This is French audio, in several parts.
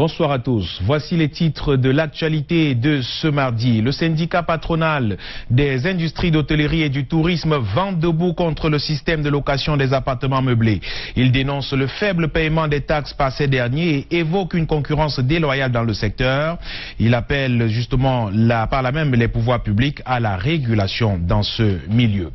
Bonsoir à tous. Voici les titres de l'actualité de ce mardi. Le syndicat patronal des industries d'hôtellerie et du tourisme vent debout contre le système de location des appartements meublés. Il dénonce le faible paiement des taxes par ces derniers et évoque une concurrence déloyale dans le secteur. Il appelle justement par là même les pouvoirs publics à la régulation dans ce milieu.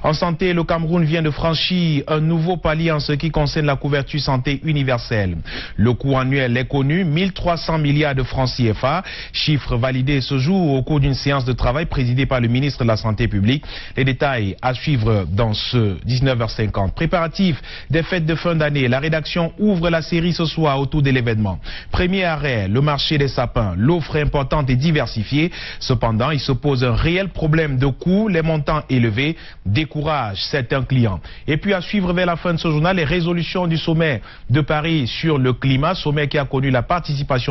En santé, le Cameroun vient de franchir un nouveau palier en ce qui concerne la couverture santé universelle. Le coût annuel est connu, 1300 milliards de francs CFA, chiffre validé ce jour au cours d'une séance de travail présidée par le ministre de la Santé publique. Les détails à suivre dans ce 19h50. Préparatifs des fêtes de fin d'année. La rédaction ouvre la série ce soir autour de l'événement. Premier arrêt, le marché des sapins. L'offre est importante et diversifiée. Cependant, il se pose un réel problème de coûts. Les montants élevés découragent certains clients. Et puis à suivre vers la fin de ce journal, les résolutions du sommet de Paris sur le climat, sommet qui a connu la participation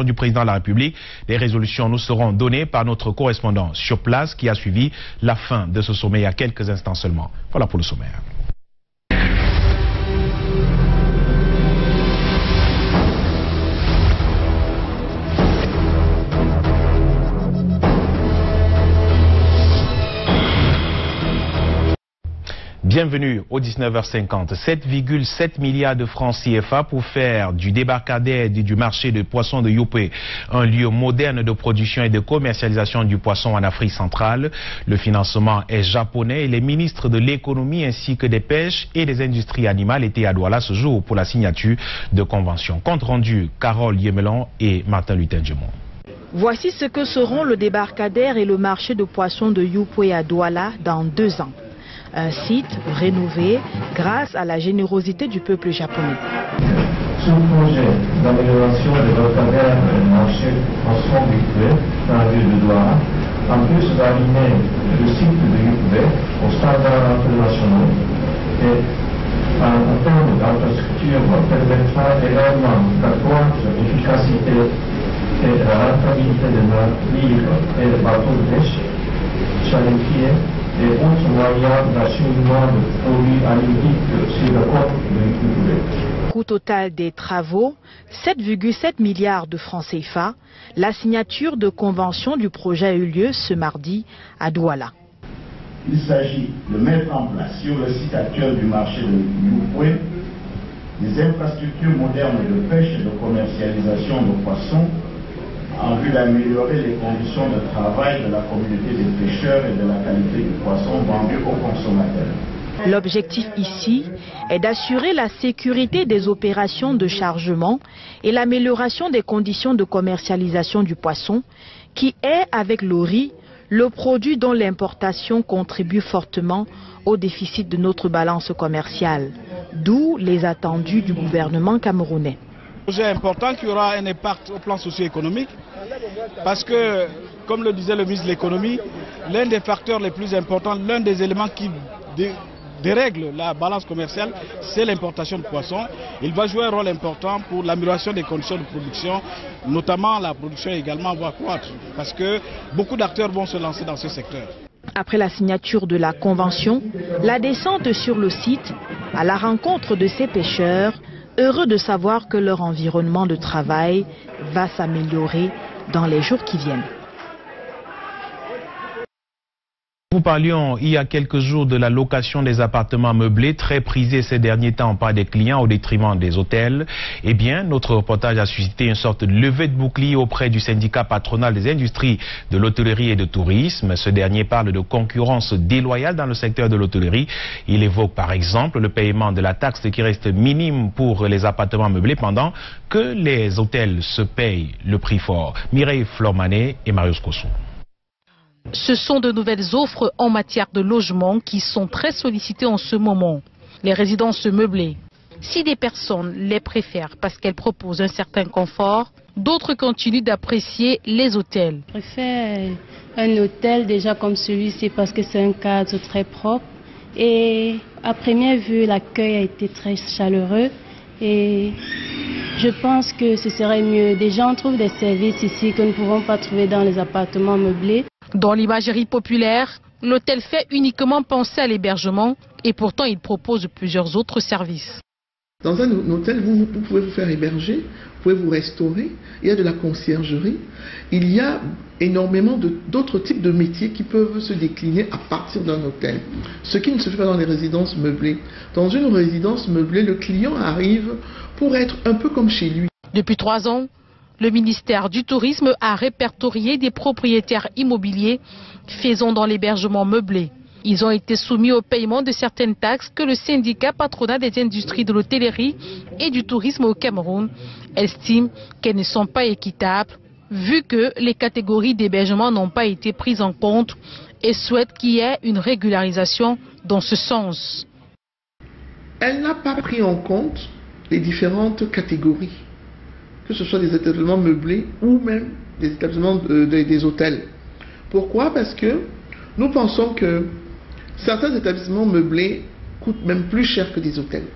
du président de la République. Les résolutions nous seront données par notre correspondant sur place qui a suivi la fin de ce sommet il y a quelques instants seulement. Voilà pour le sommaire. Bienvenue au 19h50. 7,7 milliards de francs CFA pour faire du débarcadère du marché de poissons de Youpé un lieu moderne de production et de commercialisation du poisson en Afrique centrale. Le financement est japonais et les ministres de l'économie ainsi que des pêches et des industries animales étaient à Douala ce jour pour la signature de convention. Compte rendu, Carole Yemelon et Martin Luthen-Gemont. Voici ce que seront le débarcadère et le marché de poissons de Youpé à Douala dans 2 ans. Un site rénové grâce à la générosité du peuple japonais. Ce projet d'amélioration de débarcadère et marché de poissons de Youpé dans la ville de Douala, en plus d'aligner le site de Youpé aux standards internationaux et en termes d'infrastructure permettra également d'accroître l'efficacité et la rentabilité des navires et des bateaux de pêche, chalutiers et autres moyens d'acheminement de produits halieutiques sur le côte de Youpé. Coût total des travaux, 7,7 milliards de francs CFA. La signature de convention du projet a eu lieu ce mardi à Douala. Il s'agit de mettre en place sur le site actuel du marché de Youpé des infrastructures modernes de pêche et de commercialisation de poissons en vue d'améliorer les conditions de travail de la communauté des pêcheurs et de la qualité du poisson vendu aux consommateurs. L'objectif ici est d'assurer la sécurité des opérations de chargement et l'amélioration des conditions de commercialisation du poisson, qui est, avec le riz, le produit dont l'importation contribue fortement au déficit de notre balance commerciale, d'où les attendus du gouvernement camerounais. Projet important qui aura un impact au plan socio-économique parce que, comme le disait le ministre de l'économie, l'un des facteurs les plus importants, l'un des éléments qui dérègle la balance commerciale, c'est l'importation de poissons. Il va jouer un rôle important pour l'amélioration des conditions de production, notamment la production également va croître parce que beaucoup d'acteurs vont se lancer dans ce secteur. Après la signature de la convention, la descente sur le site à la rencontre de ces pêcheurs, heureux de savoir que leur environnement de travail va s'améliorer dans les jours qui viennent. Nous parlions il y a quelques jours de la location des appartements meublés, très prisés ces derniers temps par des clients au détriment des hôtels. Eh bien, notre reportage a suscité une sorte de levée de bouclier auprès du syndicat patronal des industries de l'hôtellerie et de tourisme. Ce dernier parle de concurrence déloyale dans le secteur de l'hôtellerie. Il évoque par exemple le paiement de la taxe qui reste minime pour les appartements meublés pendant que les hôtels se payent le prix fort. Mireille Flormanet et Marius Kossou. Ce sont de nouvelles offres en matière de logement qui sont très sollicitées en ce moment. Les résidences meublées. Si des personnes les préfèrent parce qu'elles proposent un certain confort, d'autres continuent d'apprécier les hôtels. Je préfère un hôtel déjà comme celui-ci parce que c'est un cadre très propre. Et à première vue, l'accueil a été très chaleureux. Et je pense que ce serait mieux. Déjà, on trouve des services ici que nous ne pouvons pas trouver dans les appartements meublés. Dans l'imagerie populaire, l'hôtel fait uniquement penser à l'hébergement et pourtant il propose plusieurs autres services. Dans un hôtel, vous pouvez vous faire héberger pouvez vous restaurer, il y a de la conciergerie, il y a énormément d'autres types de métiers qui peuvent se décliner à partir d'un hôtel. Ce qui ne se fait pas dans les résidences meublées. Dans une résidence meublée, le client arrive pour être un peu comme chez lui. Depuis 3 ans, le ministère du Tourisme a répertorié des propriétaires immobiliers faisant dans l'hébergement meublé. Ils ont été soumis au paiement de certaines taxes que le syndicat patronal des industries de l'hôtellerie et du tourisme au Cameroun estime qu'elles ne sont pas équitables, vu que les catégories d'hébergement n'ont pas été prises en compte, et souhaite qu'il y ait une régularisation dans ce sens. Elle n'a pas pris en compte les différentes catégories, que ce soit des établissements meublés ou même des établissements des hôtels. Pourquoi? Parce que nous pensons que certains établissements meublés coûtent même plus cher que des hôtels.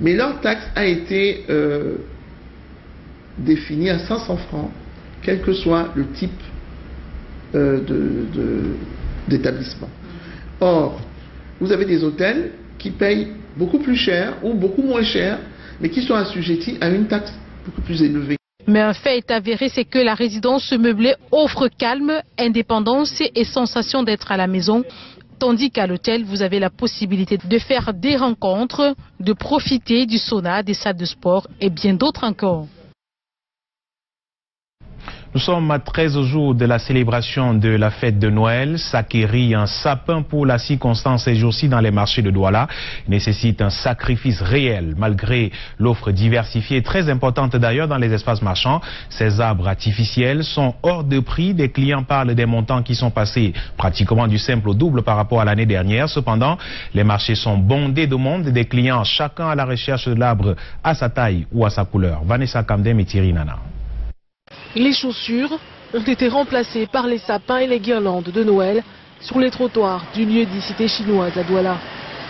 Mais leur taxe a été définie à 500 francs, quel que soit le type d'établissement. Or, vous avez des hôtels qui payent beaucoup plus cher ou beaucoup moins cher, mais qui sont assujettis à une taxe beaucoup plus élevée. Mais un fait est avéré, c'est que la résidence meublée offre calme, indépendance et sensation d'être à la maison, tandis qu'à l'hôtel, vous avez la possibilité de faire des rencontres, de profiter du sauna, des salles de sport et bien d'autres encore. Nous sommes à 13 jours de la célébration de la fête de Noël. S'acquérir un sapin pour la circonstance ces jours-ci dans les marchés de Douala nécessite un sacrifice réel, malgré l'offre diversifiée, très importante d'ailleurs dans les espaces marchands. Ces arbres artificiels sont hors de prix. Des clients parlent des montants qui sont passés pratiquement du simple au double par rapport à l'année dernière. Cependant, les marchés sont bondés de monde, des clients chacun à la recherche de l'arbre à sa taille ou à sa couleur. Vanessa Kamdem et Thierry Nana. Les chaussures ont été remplacées par les sapins et les guirlandes de Noël sur les trottoirs du lieu dit cité chinoise à Douala.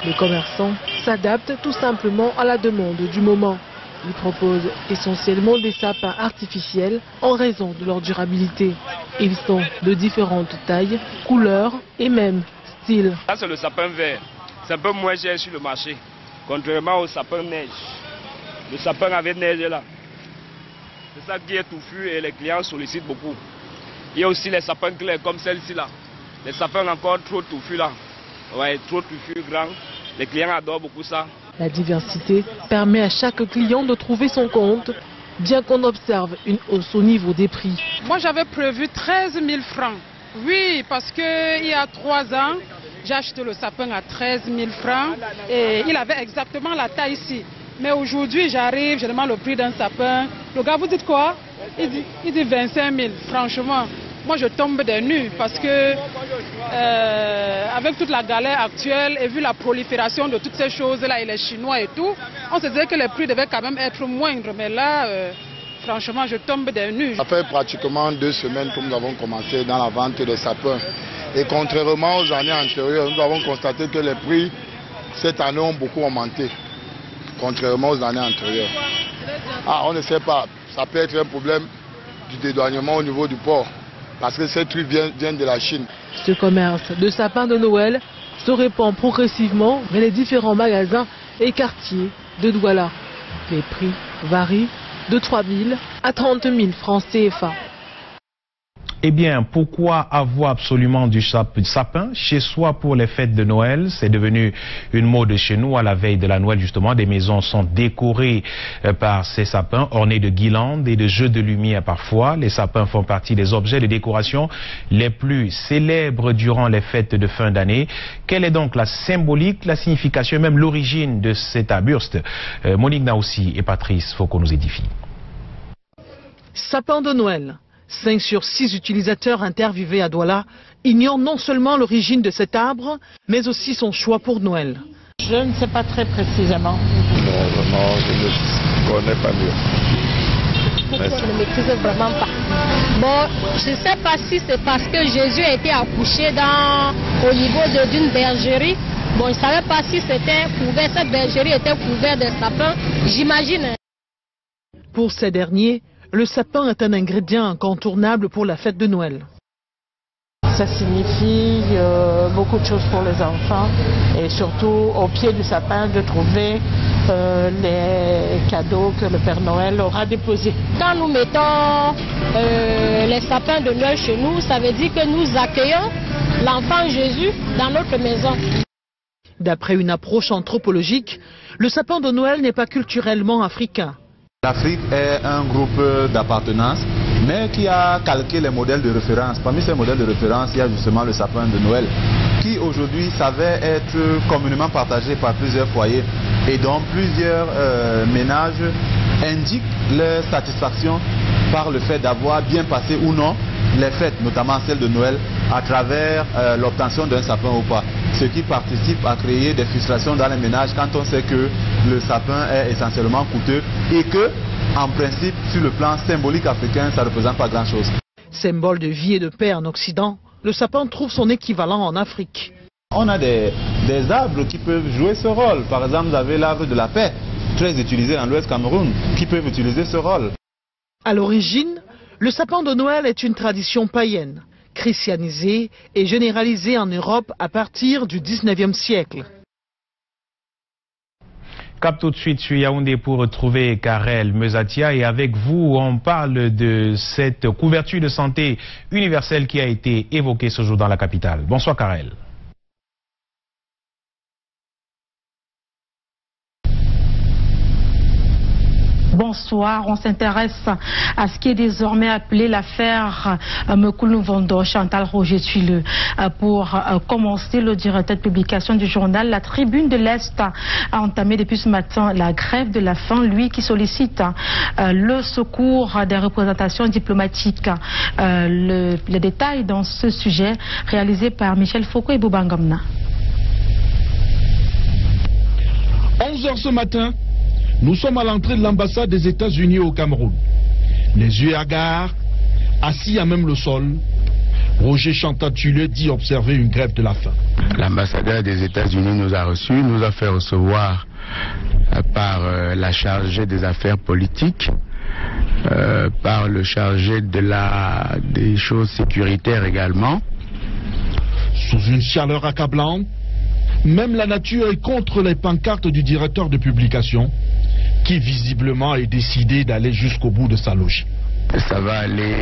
Les commerçants s'adaptent tout simplement à la demande du moment. Ils proposent essentiellement des sapins artificiels en raison de leur durabilité. Ils sont de différentes tailles, couleurs et même styles. Ça c'est le sapin vert, c'est un peu moins cher sur le marché, contrairement au sapin neige. Le sapin avec neige là. C'est ça qui est touffu et les clients sollicitent beaucoup. Il y a aussi les sapins clairs comme celle-ci là. Les sapins encore trop touffus là. Ouais, trop touffus, grands. Les clients adorent beaucoup ça. La diversité permet à chaque client de trouver son compte, bien qu'on observe une hausse au niveau des prix. Moi j'avais prévu 13 000 francs. Oui, parce qu'il y a 3 ans, j'ai acheté le sapin à 13 000 francs et il avait exactement la taille ici. Mais aujourd'hui, j'arrive, je demande le prix d'un sapin. Le gars, vous dites quoi? Il dit 25 000. Franchement, moi je tombe des nues parce que avec toute la galère actuelle et vu la prolifération de toutes ces choses-là et les Chinois et tout, on se disait que les prix devaient quand même être moindres. Mais là, franchement, je tombe des nues. Ça fait pratiquement 2 semaines que nous avons commencé dans la vente des sapins. Et contrairement aux années antérieures, nous avons constaté que les prix cette année ont beaucoup augmenté. Contrairement aux années antérieures. On ne sait pas, ça peut être un problème du dédouanement au niveau du port, parce que ces trucs viennent de la Chine. Ce commerce de sapins de Noël se répand progressivement vers les différents magasins et quartiers de Douala. Les prix varient de 3 000 à 30 000 francs CFA. Eh bien, pourquoi avoir absolument du sapin chez soi pour les fêtes de Noël? C'est devenu une mode chez nous à la veille de la Noël, justement. Des maisons sont décorées par ces sapins, ornés de guirlandes et de jeux de lumière parfois. Les sapins font partie des objets de décoration les plus célèbres durant les fêtes de fin d'année. Quelle est donc la symbolique, la signification et même l'origine de cet arbuste? Monique Naoussi et Patrice Foucault nous édifient. Sapin de Noël. 5 sur 6 utilisateurs interviewés à Douala ignorent non seulement l'origine de cet arbre, mais aussi son choix pour Noël. Je ne sais pas très précisément. Non, vraiment, je ne connais pas mieux. Je ne maîtrise vraiment pas. Bon, je ne sais pas si c'est parce que Jésus a été accouché au niveau d'une bergerie. Bon, je ne savais pas si c'était couvert, cette bergerie était couverte de sapins, j'imagine. Pour ces derniers, le sapin est un ingrédient incontournable pour la fête de Noël. Ça signifie beaucoup de choses pour les enfants et surtout au pied du sapin de trouver les cadeaux que le Père Noël aura déposés. Quand nous mettons les sapins de Noël chez nous, ça veut dire que nous accueillons l'enfant Jésus dans notre maison. D'après une approche anthropologique, le sapin de Noël n'est pas culturellement africain. L'Afrique est un groupe d'appartenance, mais qui a calqué les modèles de référence. Parmi ces modèles de référence, il y a justement le sapin de Noël, qui aujourd'hui s'avère être communément partagé par plusieurs foyers et dont plusieurs ménages indiquent leur satisfaction par le fait d'avoir bien passé ou non les fêtes, notamment celles de Noël, à travers l'obtention d'un sapin ou pas. Ce qui participe à créer des frustrations dans les ménages quand on sait que le sapin est essentiellement coûteux et que, en principe, sur le plan symbolique africain, ça ne représente pas grand-chose. Symbole de vie et de paix en Occident, le sapin trouve son équivalent en Afrique. On a des arbres qui peuvent jouer ce rôle. Par exemple, vous avez l'arbre de la paix, très utilisé dans l'Ouest Cameroun, qui peuvent utiliser ce rôle. À l'origine, le sapin de Noël est une tradition païenne, christianisée et généralisée en Europe à partir du 19e siècle. Cap tout de suite sur Yaoundé pour retrouver Karel Mezatia et avec vous on parle de cette couverture de santé universelle qui a été évoquée ce jour dans la capitale. Bonsoir Karel. Bonsoir, on s'intéresse à ce qui est désormais appelé l'affaire Mekulu-Vondo. Chantal Roger Tuileux. Pour commencer, le directeur de publication du journal La Tribune de l'Est a entamé depuis ce matin la grève de la faim, lui qui sollicite le secours des représentations diplomatiques. Les détails dans ce sujet réalisé par Michel Foucault et Boubangamna. 11h ce matin, nous sommes à l'entrée de l'ambassade des États-Unis au Cameroun. Les yeux hagards, assis à même le sol, Roger Chantal Tuileux dit observer une grève de la faim. L'ambassadeur des États-Unis nous a reçus, nous a fait recevoir par la chargée des affaires politiques, par le chargé des choses sécuritaires également. Sous une chaleur accablante, même la nature est contre les pancartes du directeur de publication, qui visiblement est décidé d'aller jusqu'au bout de sa logique. Ça va aller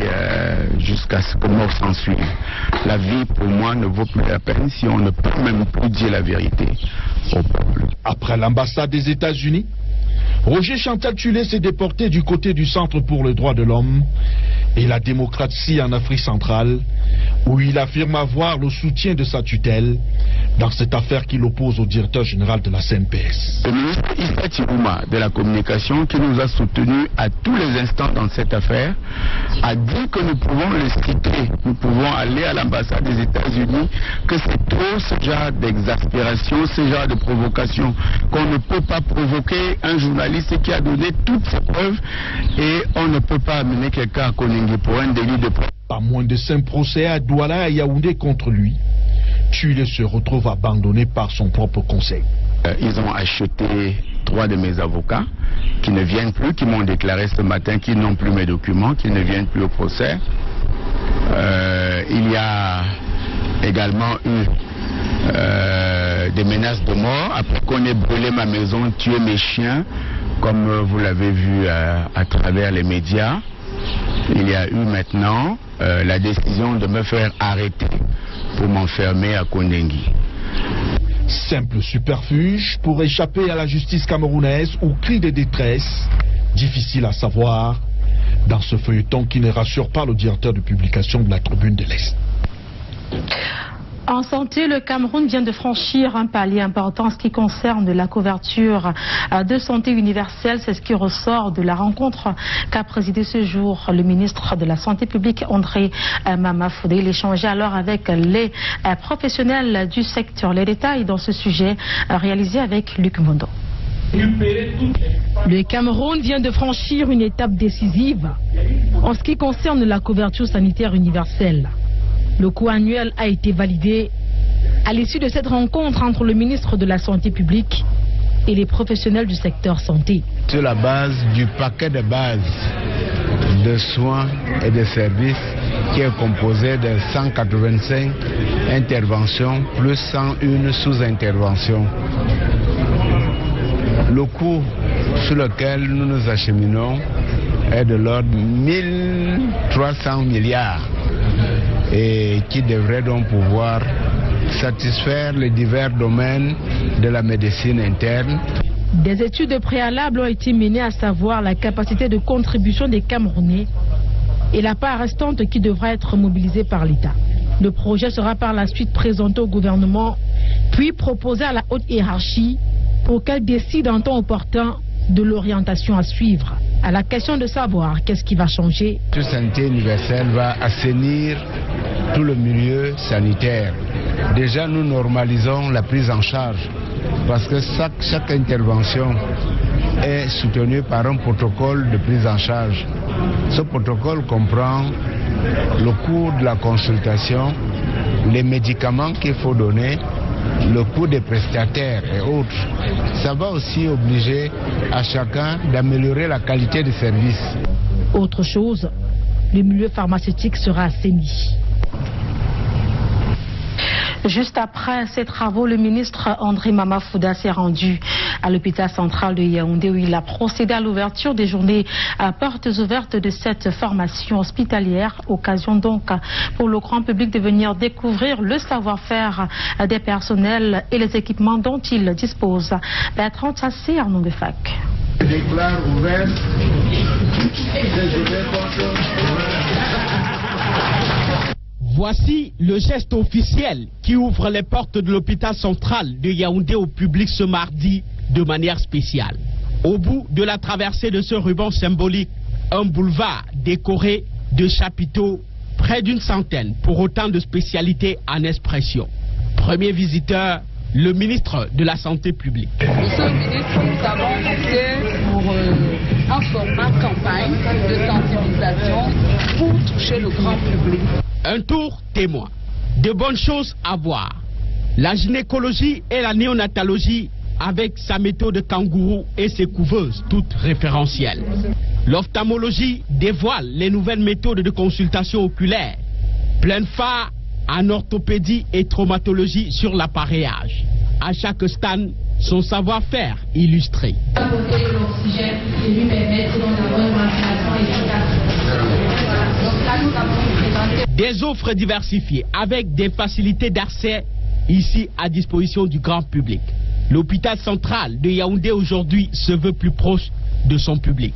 jusqu'à ce que mort s'en suive. La vie, pour moi, ne vaut plus la peine si on ne peut même plus dire la vérité au peuple. Après l'ambassade des États-Unis, Roger Chantal Tuileux s'est déporté du côté du Centre pour les droits de l'homme et la démocratie en Afrique centrale, où il affirme avoir le soutien de sa tutelle dans cette affaire qu'il oppose au directeur général de la CNPS. Le ministre Issa Tibouma de la communication, qui nous a soutenus à tous les instants dans cette affaire, a dit que nous pouvons le citer, nous pouvons aller à l'ambassade des États-Unis, que c'est trop ce genre d'exaspération, ce genre de provocation, qu'on ne peut pas provoquer un journaliste qui a donné toutes ses preuves et on ne peut pas amener quelqu'un à Koningui pour un délit de preuve. Pas moins de 5 procès à Douala et Yaoundé contre lui. Tuileux se retrouve abandonné par son propre conseil. Ils ont acheté 3 de mes avocats qui ne viennent plus, qui m'ont déclaré ce matin qu'ils n'ont plus mes documents, qu'ils ne viennent plus au procès. Il y a également eu des menaces de mort après qu'on ait brûlé ma maison, tué mes chiens, comme vous l'avez vu à travers les médias. Il y a eu maintenant la décision de me faire arrêter pour m'enfermer à Koningui. Simple superfuge pour échapper à la justice camerounaise ou cri de détresse, difficile à savoir dans ce feuilleton qui ne rassure pas le directeur de publication de la Tribune de l'Est. En santé, le Cameroun vient de franchir un palier important en ce qui concerne la couverture de santé universelle. C'est ce qui ressort de la rencontre qu'a présidé ce jour le ministre de la Santé publique, André Mamafoudé. Il échangeait alors avec les professionnels du secteur. Les détails dans ce sujet réalisé avec Luc Mondo. Le Cameroun vient de franchir une étape décisive en ce qui concerne la couverture sanitaire universelle. Le coût annuel a été validé à l'issue de cette rencontre entre le ministre de la Santé publique et les professionnels du secteur santé. Sur la base du paquet de base de soins et de services qui est composé de 185 interventions plus 101 sous-interventions. Le coût sur lequel nous nous acheminons est de l'ordre de 1300 milliards et qui devrait donc pouvoir satisfaire les divers domaines de la médecine interne. Des études préalables ont été menées, à savoir la capacité de contribution des Camerounais et la part restante qui devra être mobilisée par l'État. Le projet sera par la suite présenté au gouvernement, puis proposé à la haute hiérarchie pour qu'elle décide en temps opportun de l'orientation à suivre. À la question de savoir qu'est-ce qui va changer. La santé universelle va assainir tout le milieu sanitaire. Déjà, nous normalisons la prise en charge parce que chaque intervention est soutenue par un protocole de prise en charge. Ce protocole comprend le coût de la consultation, les médicaments qu'il faut donner, le coût des prestataires et autres. Ça va aussi obliger à chacun d'améliorer la qualité des services. Autre chose, le milieu pharmaceutique sera assaini. Juste après ces travaux, le ministre André Mamafouda s'est rendu à l'hôpital central de Yaoundé où il a procédé à l'ouverture des journées à portes ouvertes de cette formation hospitalière. Occasion donc pour le grand public de venir découvrir le savoir-faire des personnels et les équipements dont il dispose. Bertrand Tassé, Arnaud de Fac. Déclare ouvert. Voici le geste officiel qui ouvre les portes de l'hôpital central de Yaoundé au public ce mardi de manière spéciale. Au bout de la traversée de ce ruban symbolique, un boulevard décoré de chapiteaux, près d'une centaine pour autant de spécialités en expression. Premier visiteur, le ministre de la Santé publique. Monsieur le ministre, nous avons opté pour un format campagne de sensibilisation pour toucher le grand public. Un tour témoin. De bonnes choses à voir. La gynécologie et la néonatologie avec sa méthode de kangourou et ses couveuses, toutes référentielles. L'ophtalmologie dévoile les nouvelles méthodes de consultation oculaire. Plein phare en orthopédie et traumatologie sur l'appareillage. À chaque stand, son savoir-faire illustré. Des offres diversifiées avec des facilités d'accès ici à disposition du grand public. L'hôpital central de Yaoundé aujourd'hui se veut plus proche de son public.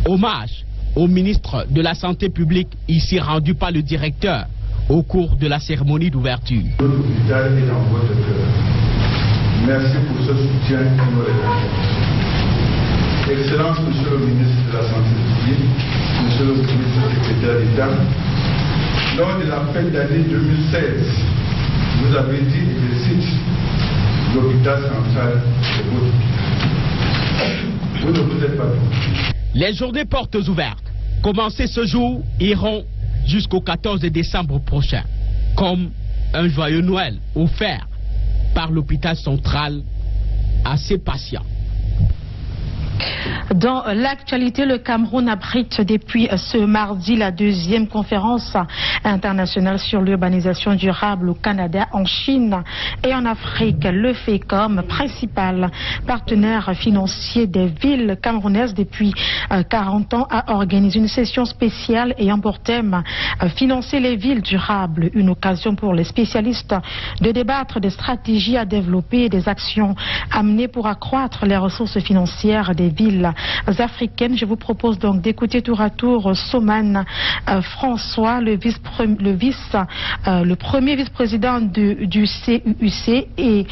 Hommage au ministre de la Santé publique ici rendu par le directeur au cours de la cérémonie d'ouverture. L'hôpital est dans votre cœur. Merci pour ce soutien que nous réclamons. Excellence, Monsieur le ministre de la Santé publique, Monsieur le ministre secrétaire d'État, lors de la fête d'année 2016, vous avez dit, et je cite, l'hôpital central est votre hôpital. Vous ne vous êtes pas trompé. Les journées portes ouvertes, commencées ce jour, iront jusqu'au 14 décembre prochain, comme un joyeux Noël offert par l'hôpital central à ses patients. Dans l'actualité, le Cameroun abrite depuis ce mardi la deuxième conférence internationale sur l'urbanisation durable au Canada, en Chine et en Afrique. Le FECOM, principal partenaire financier des villes camerounaises depuis 40 ans, a organisé une session spéciale ayant pour thème financer les villes durables. Une occasion pour les spécialistes de débattre des stratégies à développer et des actions à mener pour accroître les ressources financières des villes africaines. Je vous propose donc d'écouter tour à tour Soman François, le premier vice-président du CUUC, et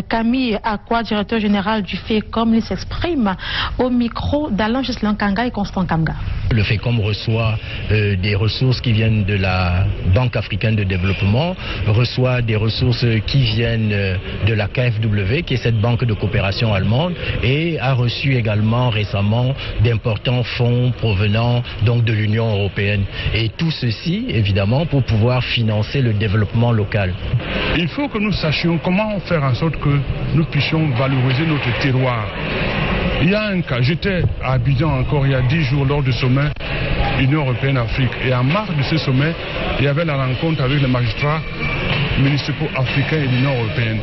Camille Akwa, directeur général du FECOM. Ils s'expriment au micro d'Alain Gislain Kanga et Constant Kamga. Le FECOM reçoit des ressources qui viennent de la Banque africaine de développement, reçoit des ressources qui viennent de la KfW, qui est cette banque de coopération allemande, et a reçu également récemment d'importants fonds provenant donc de l'Union européenne. Et tout ceci, évidemment, pour pouvoir financer le développement local. Il faut que nous sachions comment faire en sorte que nous puissions valoriser notre terroir. Il y a un cas, j'étais à Abidjan encore il y a 10 jours lors du sommet Union européenne-Afrique. Et en marge de ce sommet, il y avait la rencontre avec les magistrats municipaux africains et de l'Union européenne.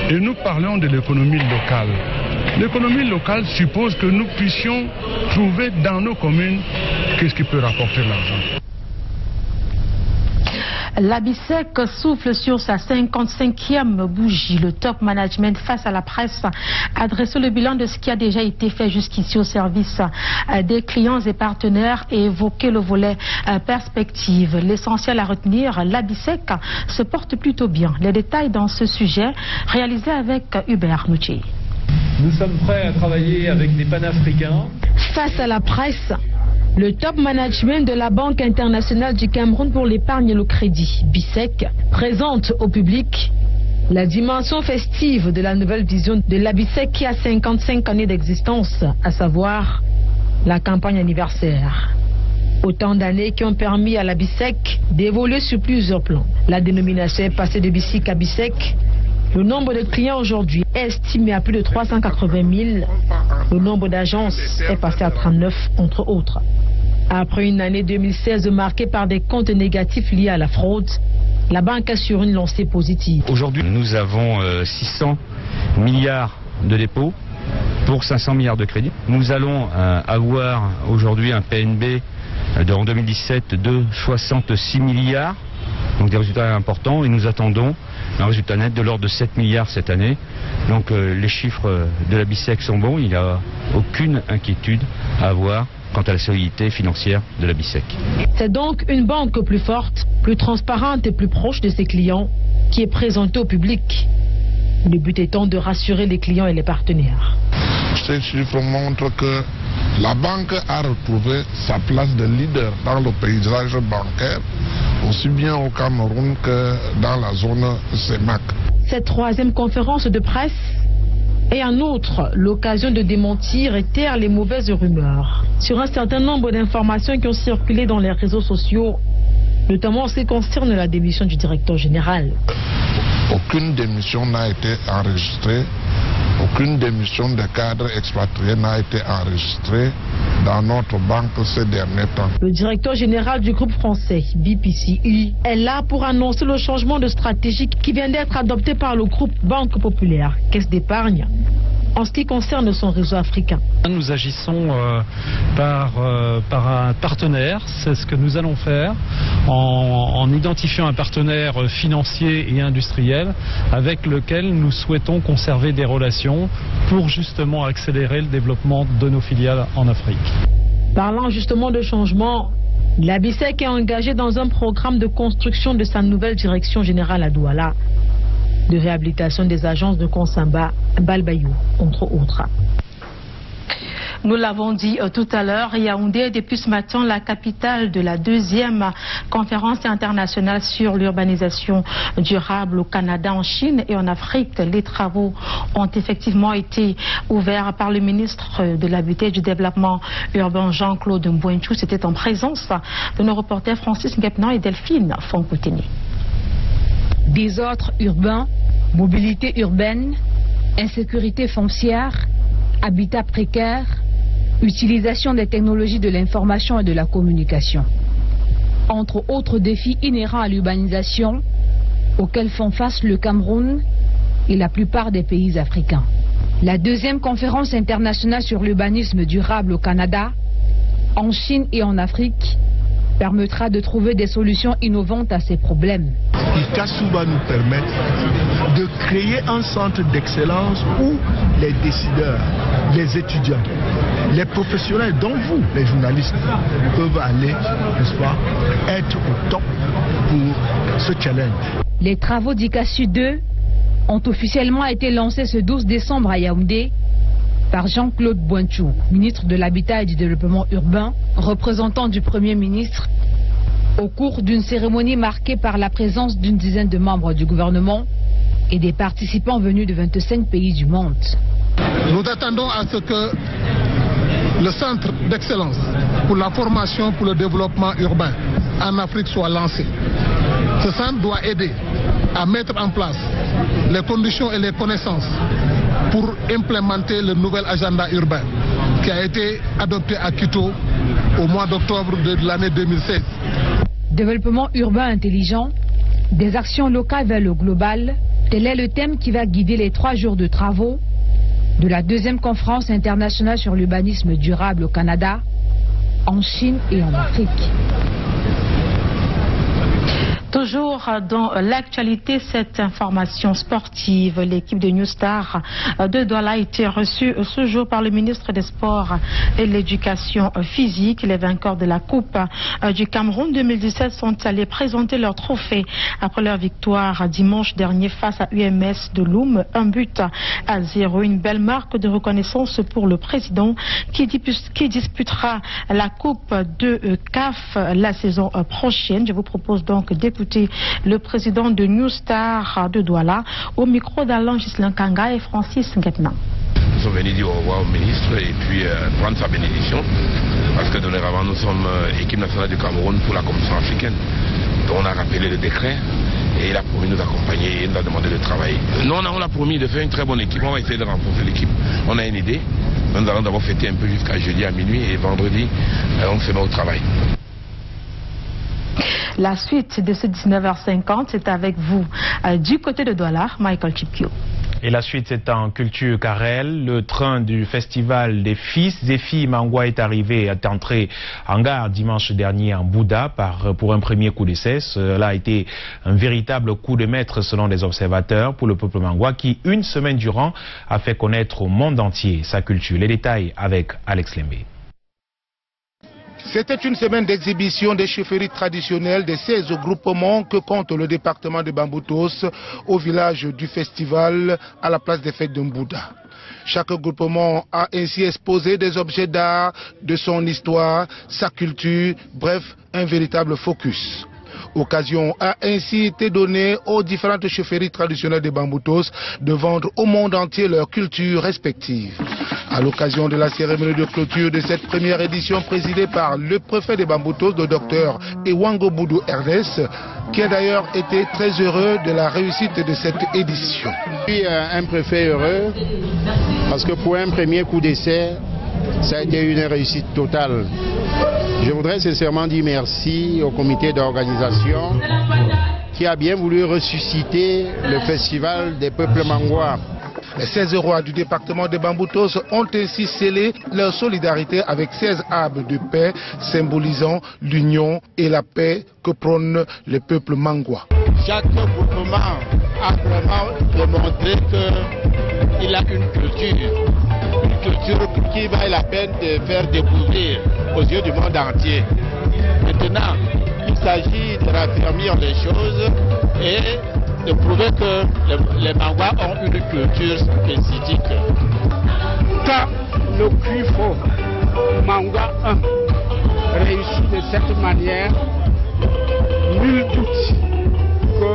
Et nous parlions de l'économie locale. L'économie locale suppose que nous puissions trouver dans nos communes qu'est-ce qui peut rapporter l'argent. La BICEC souffle sur sa 55e bougie. Le top management face à la presse a dressé le bilan de ce qui a déjà été fait jusqu'ici au service des clients et partenaires et évoqué le volet perspective. L'essentiel à retenir, la BICEC se porte plutôt bien. Les détails dans ce sujet réalisé avec Hubert Noutier. Nous sommes prêts à travailler avec des panafricains. Face à la presse, le top management de la Banque internationale du Cameroun pour l'épargne et le crédit, BICEC, présente au public la dimension festive de la nouvelle vision de la BICEC qui a 55 années d'existence, à savoir la campagne anniversaire. Autant d'années qui ont permis à la BICEC d'évoluer sur plusieurs plans. La dénomination est passée de BICIC à BICEC. Le nombre de clients aujourd'hui est estimé à plus de 380 000. Le nombre d'agences est passé à 39, entre autres. Après une année 2016 marquée par des comptes négatifs liés à la fraude, la banque assure une lancée positive. Aujourd'hui, nous avons 600 milliards de dépôts pour 500 milliards de crédits. Nous allons avoir aujourd'hui un PNB en 2017 de 66 milliards, donc des résultats importants, et nous attendons un résultat net de l'ordre de 7 milliards cette année. Donc les chiffres de la BICEC sont bons, il n'y a aucune inquiétude à avoir quant à la solidité financière de la BICEC. C'est donc une banque plus forte, plus transparente et plus proche de ses clients qui est présentée au public. Le but étant de rassurer les clients et les partenaires. Ces chiffres montrent que la banque a retrouvé sa place de leader dans le paysage bancaire, aussi bien au Cameroun que dans la zone CEMAC. Cette troisième conférence de presse est en outre l'occasion de démentir et taire les mauvaises rumeurs sur un certain nombre d'informations qui ont circulé dans les réseaux sociaux, notamment en ce qui concerne la démission du directeur général. Aucune démission n'a été enregistrée, aucune démission de cadre expatrié n'a été enregistrée dans notre banque ces derniers temps. Le directeur général du groupe français, BPCE, est là pour annoncer le changement de stratégie qui vient d'être adopté par le groupe Banque Populaire, Caisse d'épargne, en ce qui concerne son réseau africain. Nous agissons par un partenaire, c'est ce que nous allons faire, en identifiant un partenaire financier et industriel avec lequel nous souhaitons conserver des relations pour justement accélérer le développement de nos filiales en Afrique. Parlant justement de changement, la BICEC est engagée dans un programme de construction de sa nouvelle direction générale à Douala, de réhabilitation des agences de Konsamba, Balbayou, entre autres. Nous l'avons dit tout à l'heure, Yaoundé, depuis ce matin, la capitale de la deuxième conférence internationale sur l'urbanisation durable au Canada, en Chine et en Afrique. Les travaux ont effectivement été ouverts par le ministre de l'Habitat et du Développement urbain, Jean-Claude Mbouenchou. C'était en présence de nos reporters Francis Ngepnan et Delphine Fonkouteni. Désordre urbain, mobilité urbaine, insécurité foncière, habitat précaire, utilisation des technologies de l'information et de la communication. Entre autres défis inhérents à l'urbanisation auxquels font face le Cameroun et la plupart des pays africains. La deuxième conférence internationale sur l'urbanisme durable au Canada, en Chine et en Afrique, permettra de trouver des solutions innovantes à ces problèmes. ICASU va nous permettre de créer un centre d'excellence où les décideurs, les étudiants, les professionnels, dont vous, les journalistes, peuvent aller, n'est-ce pas, être au top pour ce challenge. Les travaux d'ICASU 2 ont officiellement été lancés ce 12 décembre à Yaoundé par Jean-Claude Mbouenchou, ministre de l'Habitat et du Développement urbain, représentant du Premier ministre, au cours d'une cérémonie marquée par la présence d'une dizaine de membres du gouvernement et des participants venus de 25 pays du monde. Nous attendons à ce que le centre d'excellence pour la formation pour le développement urbain en Afrique soit lancé. Ce centre doit aider à mettre en place les conditions et les connaissances pour implémenter le nouvel agenda urbain qui a été adopté à Quito au mois d'octobre de l'année 2016. Développement urbain intelligent, des actions locales vers le global, tel est le thème qui va guider les 3 jours de travaux de la 2e conférence internationale sur l'urbanisme durable au Canada, en Chine et en Afrique. Toujours dans l'actualité, cette information sportive, l'équipe de New Star de Douala a été reçue ce jour par le ministre des Sports et de l'Éducation physique. Les vainqueurs de la Coupe du Cameroun 2017 sont allés présenter leur trophée après leur victoire dimanche dernier face à UMS de Loum, 1-0. Une belle marque de reconnaissance pour le président qui disputera la Coupe de CAF la saison prochaine. Je vous propose donc d'écouter le président de New Star de Douala au micro d'Alain Ghislain Kanga et Francis Nguetna. Nous sommes venus dire au revoir au ministre et puis prendre sa bénédiction parce que dorénavant nous sommes équipe nationale du Cameroun pour la Commission africaine. Donc on a rappelé le décret et il a promis de nous accompagner et il nous a demandé de travailler. Nous on a promis de faire une très bonne équipe, on va essayer de renforcer l'équipe. On a une idée, nous allons d'abord fêter un peu jusqu'à jeudi à minuit et vendredi on se met au travail. La suite de ce 19h50, c'est avec vous. Du côté de Douala, Michael Chipkio. Et la suite, c'est en culture Karel. Le train du festival des fils et filles Mangwa est entré en gare dimanche dernier en Bouddha pour un premier coup d'essai. Cela a été un véritable coup de maître selon les observateurs pour le peuple Mangwa qui, une semaine durant, a fait connaître au monde entier sa culture. Les détails avec Alex Lembe. C'était une semaine d'exhibition des chefferies traditionnelles des 16 groupements que compte le département de Bamboutos au village du festival à la place des fêtes de Mbouda. Chaque groupement a ainsi exposé des objets d'art, de son histoire, sa culture, bref, un véritable focus. Occasion a ainsi été donnée aux différentes chefferies traditionnelles de Bamboutos de vendre au monde entier leurs cultures respectives. À l'occasion de la cérémonie de clôture de cette première édition présidée par le préfet de Bamboutos, le docteur Ewango Boudou Ernest, qui a d'ailleurs été très heureux de la réussite de cette édition. Je suis un préfet heureux parce que pour un premier coup d'essai, ça a été une réussite totale. Je voudrais sincèrement dire merci au comité d'organisation qui a bien voulu ressusciter le festival des peuples Mangwa. Les 16 rois du département de Bamboutos ont ainsi scellé leur solidarité avec 16 arbres de paix symbolisant l'union et la paix que prône le peuple Mangwa. Chaque groupement a vraiment démontré qu'il a une culture qui vaut la peine de faire découvrir aux yeux du monde entier. Maintenant, il s'agit de raffermir les choses et de prouver que les Mangwa ont une culture spécifique. Quand le Cuifo Mangwa 1 réussit de cette manière, nul doute que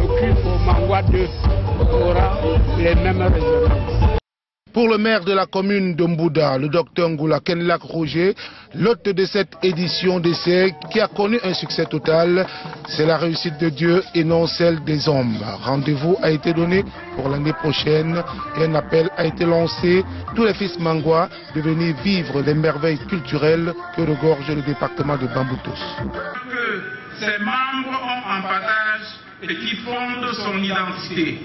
le Cuifo Mangwa 2 aura les mêmes résonances. Pour le maire de la commune de Mbouda, le docteur Ngoula Kenlak Roger, l'hôte de cette édition d'essai qui a connu un succès total, c'est la réussite de Dieu et non celle des hommes. Rendez-vous a été donné pour l'année prochaine et un appel a été lancé. Tous les fils Mangwa de venir vivre les merveilles culturelles que regorge le département de Bamboutos. Que ses membres ont en partage et qui fondent son identité.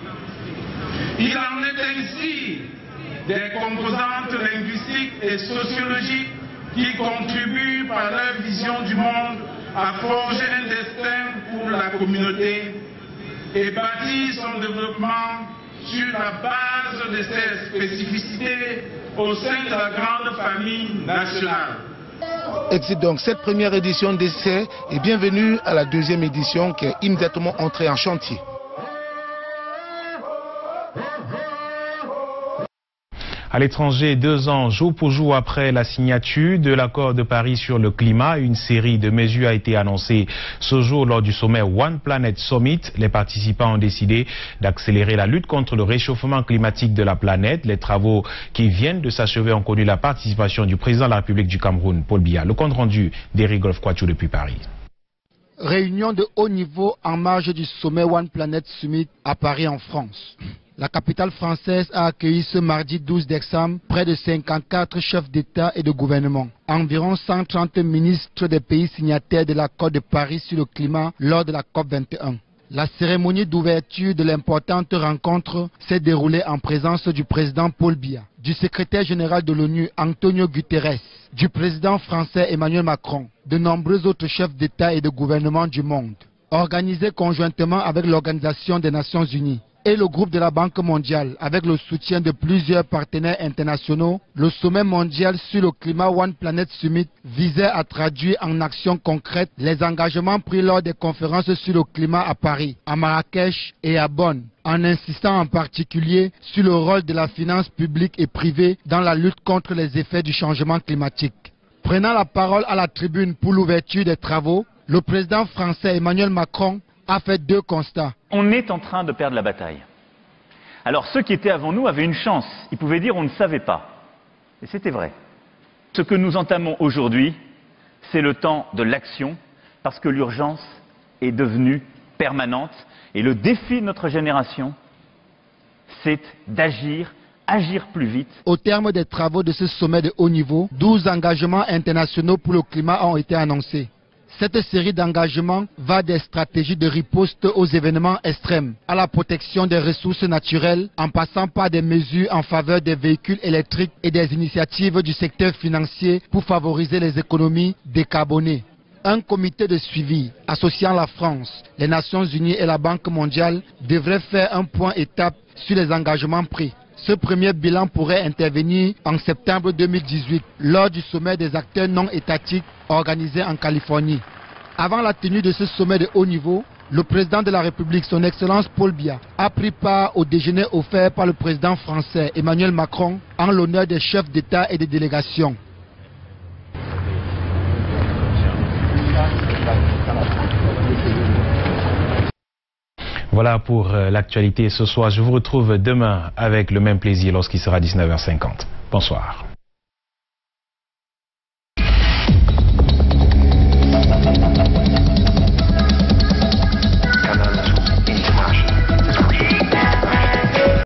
Il en est ainsi des composantes linguistiques et sociologiques qui contribuent par leur vision du monde à forger un destin pour la communauté et bâtir son développement sur la base de ses spécificités au sein de la grande famille nationale. Exit donc cette première édition d'essai et bienvenue à la deuxième édition qui est immédiatement entrée en chantier. À l'étranger, 2 ans, jour pour jour après la signature de l'accord de Paris sur le climat, une série de mesures a été annoncée ce jour lors du sommet One Planet Summit. Les participants ont décidé d'accélérer la lutte contre le réchauffement climatique de la planète. Les travaux qui viennent de s'achever ont connu la participation du président de la République du Cameroun, Paul Biya. Le compte rendu d'Eric Golf Quacho depuis Paris. Réunion de haut niveau en marge du sommet One Planet Summit à Paris en France. La capitale française a accueilli ce mardi 12 décembre près de 54 chefs d'État et de gouvernement, environ 130 ministres des pays signataires de l'accord de Paris sur le climat lors de la COP21. La cérémonie d'ouverture de l'importante rencontre s'est déroulée en présence du président Paul Biya, du secrétaire général de l'ONU Antonio Guterres, du président français Emmanuel Macron, de nombreux autres chefs d'État et de gouvernement du monde. Organisée conjointement avec l'Organisation des Nations Unies et le groupe de la Banque mondiale avec le soutien de plusieurs partenaires internationaux, le sommet mondial sur le climat One Planet Summit visait à traduire en actions concrètes les engagements pris lors des conférences sur le climat à Paris, à Marrakech et à Bonn, en insistant en particulier sur le rôle de la finance publique et privée dans la lutte contre les effets du changement climatique. Prenant la parole à la tribune pour l'ouverture des travaux, le président français Emmanuel Macron a fait deux constats. On est en train de perdre la bataille. Alors ceux qui étaient avant nous avaient une chance. Ils pouvaient dire on ne savait pas. Et c'était vrai. Ce que nous entamons aujourd'hui, c'est le temps de l'action, parce que l'urgence est devenue permanente. Et le défi de notre génération, c'est d'agir, agir plus vite. Au terme des travaux de ce sommet de haut niveau, 12 engagements internationaux pour le climat ont été annoncés. Cette série d'engagements va des stratégies de riposte aux événements extrêmes, à la protection des ressources naturelles, en passant par des mesures en faveur des véhicules électriques et des initiatives du secteur financier pour favoriser les économies décarbonées. Un comité de suivi associant la France, les Nations Unies et la Banque mondiale devrait faire un point étape sur les engagements pris. Ce premier bilan pourrait intervenir en septembre 2018 lors du sommet des acteurs non étatiques organisé en Californie. Avant la tenue de ce sommet de haut niveau, le président de la République, son Excellence Paul Biya, a pris part au déjeuner offert par le président français Emmanuel Macron en l'honneur des chefs d'État et des délégations. Voilà pour l'actualité ce soir. Je vous retrouve demain avec le même plaisir lorsqu'il sera 19h50. Bonsoir.